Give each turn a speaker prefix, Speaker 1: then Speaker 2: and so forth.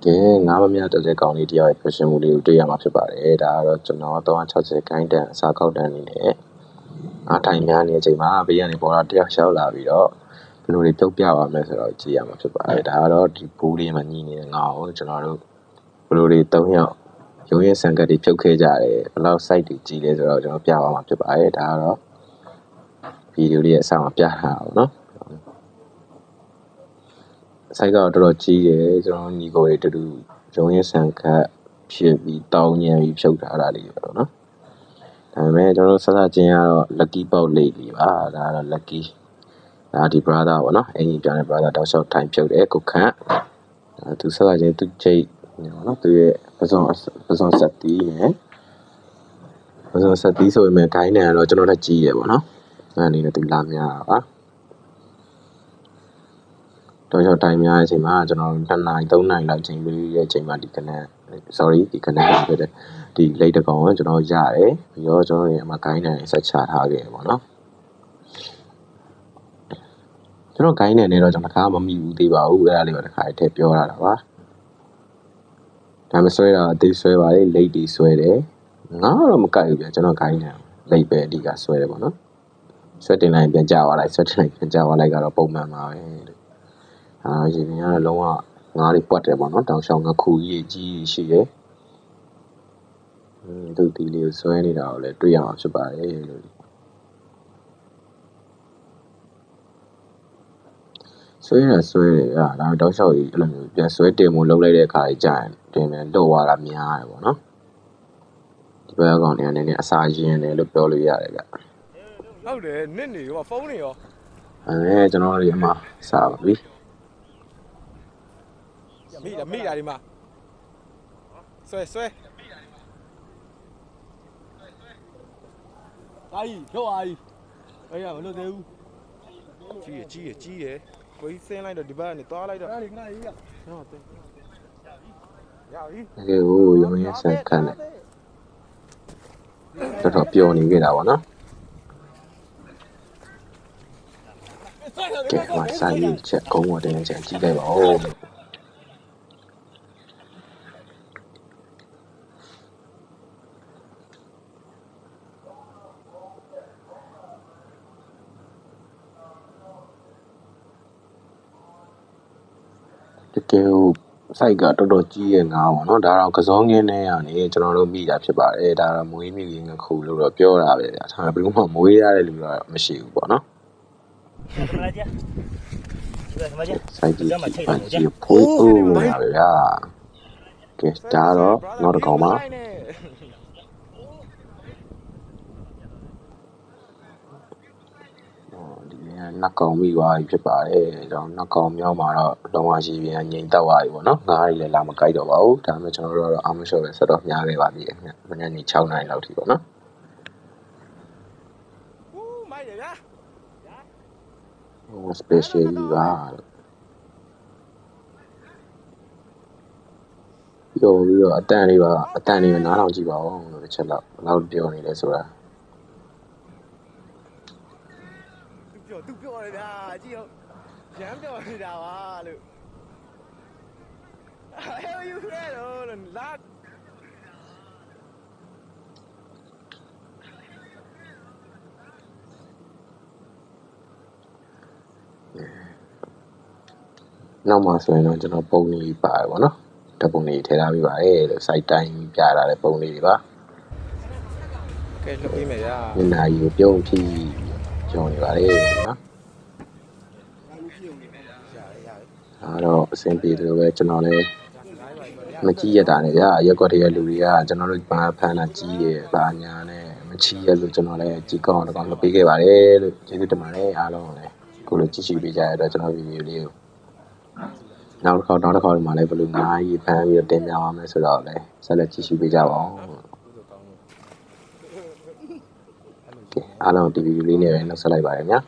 Speaker 1: ကဲငါးမမြတက်တဲ့ကောင်လေးတယောက်ရဲ့ fashion မူလေးကိုတွေ့ရမှာဖြစ်ပါတယ်ဒါကတော့ကျွန်တော်360ခိုင်းတန်အစားကောက်တန်နေနဲ့အားထိုင်များနေချိန်မှာဘေးကနေပေါ်လာတယောက်လျှောက်လာပြီးတော့ဘယ်လိုတွေပြုတ်ပြပါမလဲဆိုတော့ကြည့်ရမှာဖြစ်ပါတယ်ဒါကတော့ဒီဘူးလေးမှာညီနေတဲ့ငါ့ကိုကျွန်တော်တို့ဘယ်လိုတွေ3ယောက်ရုံးရဲဆန်ကတ်တွေဖြုတ်ခဲ့ကြတယ်ဘယ်လောက် site တွေကြီးလဲဆိုတော့ကျွန်တော်ပြပါမှာဖြစ်ပါတယ်ဒါကတော့ဗီဒီယိုလေးရဲ့အစားမှာပြထားအောင်နော်ဆိုင်ကတော့တော်တော်ကြီးတယ်ကျွန်တော်ညီကိုတွေတူတူရုံးရဆန်ခတ်ဖြစ်ပြီးတောင်းညံပြီးဖြုတ်ထားတာလေးပဲတော့နော်ဒါပေမဲ့ကျွန်တော်တို့ဆက်ဆက်ချင်းကတော့ lucky box လေးလေးပါဒါကတော့ lucky ဒါဒီ brother ပေါ့နော်အင်ကြီးပြန်တဲ့ brother တောက်လျှောက်ထိုင်ဖြုတ်တယ်ကိုခန့်သူဆက်ဆက်ချင်းသူချိတ်ပေါ့နော်သူရဲ့ပစုံဆက်တီးနဲ့ပစုံဆက်တီးဆိုပေမဲ့ဂိုင်းနယ်ကတော့ကျွန်တော်တက်ကြီးရပေါ့နော်အဲ့အနေနဲ့သူလာများပါတော့ကျွန်တော်တိုင်များတဲ့အချိန်မှာကျွန်တော်2နာရီ3နာရီလောက်ချိန်ပြီးရဲ့အချိန်မှာဒီခဏ sorry ဒီခဏဖြစ်တဲ့ဒီလိတ်တကောင်ကိုကျွန်တော်ရတယ်ပြီးတော့ကျွန်တော်ရဲ့အမဂိုင်းနယ်ဆက်ချထားခဲ့ပေါ့နော်ကျွန်တော်ဂိုင်းနယ်နဲ့တော့ကျွန်တော်တခါမမိဘူးသေးပါဘူးအဲ့ဒါလေးပဲတခါထည့်ပြောရတာပါဒါမှဆွဲတာအသေးဆွဲပါလေလိတ်တီဆွဲတယ်ငါတော့မကြိုက်ဘူးဗျကျွန်တော်ဂိုင်းနယ်လိတ်ပဲအဓိကဆွဲတယ်ပေါ့နော်ဆွဲတင်လိုက်ပြန်ကြသွားလိုက်ဆွဲတင်လိုက်ပြန်ကြသွားလိုက်ကတော့ပုံမှန်ပါပဲရေပြင်ကတော့လုံးဝငါးတွေပွက်တယ်ပေါ့နော်တောင်ရှောင်းငခုကြီးကြီးရှိတယ်သူဒီလေးကိုဆွဲနေတာကိုလည်းတွေ့ရမှာဖြစ်ပါတယ်လို့ဆွဲရဒါတောင်ရှောင်းကြီးအဲ့လိုမျိုးပြန်ဆွဲတင်မှုလုပ်လိုက်တဲ့အခါကြီးကြာရင်တင်မယ်လွတ်သွားတာများတယ်ပေါ့နော်ဒီဘက်ကောင်တွေကလည်းအစာရင်းတယ်လို့ပြောလို့ရတယ်ဗျ
Speaker 2: ဟုတ်တယ်နစ်နေရောဖုန်းနေရော
Speaker 1: ကျွန်တော်တို့အမစားပါပြီ
Speaker 2: မိတာဒီမှာဆွဲအာကြီးတော့အာကြီးအဲ့ရမလို့သေးဘူးကြီးရယ်ကိုကြီးဆင်းလိုက်တော့ဒီဘက်ကနေသွားလိုက်တော့ခဏရေးရဟုတ်တယ်ရပြီ
Speaker 1: တကယ်ကိုရုံးရဆန်ခန့်တယ်တော်တော်ပျော်နေခဲ့တာပေါ့နော်ကဲမဆိုင်ရချက်ကုန်းဝတဲ့ချက်ကြီးလိုက်ပါဦးတကယ်စိုက်ကတော်တော်ကြီးရဲ့ငါပေါ့နော်ဒါတော့ကစောငင်းနေရနေကျွန်တော်တို့မိတာဖြစ်ပါတယ်ဒါတော့မွေးမြူရင်းငခုလို့တော့ပြောတာပဲဗျာဒါပေမဲ့ဘယ်လိုမှမွေးရတဲ့လူတော့မရှိဘူးပေါ့နော်စိုက်ကြီးဖိုးရပါဗျာကဲဒါတော့နောက်တစ်ကောင်ပါနှစ်ကောင်မိသွားပြီဖြစ်ပါတယ်ကျွန်တော်နှစ်ကောင်မြောက်မှာတော့လုံးဝရှိပြန်ငြိမ်သက်သွားပြီပေါ့နော်ငါးရီလည်းလာမကြိုက်တော့ပါဘူးဒါပေမဲ့ကျွန်တော်တို့ကတော့အာမရှော့ပဲဆက်တော့များခဲ့ပါသေးတယ်မနေ့နေ့6နိုင်လောက်ထိပေါ့နော်
Speaker 2: မိုက်ရဗျာ
Speaker 1: special ကြီးပါပြီးတော့အတန်လေးနားထောင်ကြည့်ပါဦးလို့တစ်ချက်တော့ဘယ်လောက်ပြောနေလဲဆိုတာ
Speaker 2: သူပြောတယ်ဗျာကြည့်ဟုတ်ရမ်းပြောနေတာပါလို့ Hell you ready လို့လာ
Speaker 1: နောက်မှဆိုရင်တော့ကျွန်တော်ပုံနေပါတယ်ပေါ့နော်ဓာတ်ပုံတွေထည့်ထားပြီးပါတယ်လို့ site တိုင်းပြထားတဲ့ပုံလေးတွေပါ
Speaker 2: ကဲလုပ်ပြီးမယ်ဗျာ
Speaker 1: ညနာကြီးကိုပြုံးဖြီးကျော်နေပါလေနော်အဲ့တော့အဆင်ပြေတယ်ပဲကျွန်တော်လည်းမကြည့်ရတာနဲ့ဗျာရက်ကွက်တွေကလူတွေကကျွန်တော်တို့ဘာဖန်တာကြီးရဘာညာနဲ့မချီရလို့ကျွန်တော်လည်းကြည့်ကောင်းတော့လုပ်ပေးခဲ့ပါတယ်လို့ကျေးဇူးတင်ပါတယ်အားလုံးလည်းကိုလိုကြည့်ပေးကြရတဲ့ကျွန်တော်ဗီဒီယိုလေးကိုနောက်တစ်ခါဒီမှာလည်းဘယ်လိုအားကြီးဖန်ပြီးတင်ပြပါမယ်ဆိုတော့လည်းဆက်လက်ကြည့်ပေးကြပါဦးအားလုံးဒီဗီဒီယိုလေးနဲ့ပဲနောက်ဆက်လိုက်ပါရစေဗျာ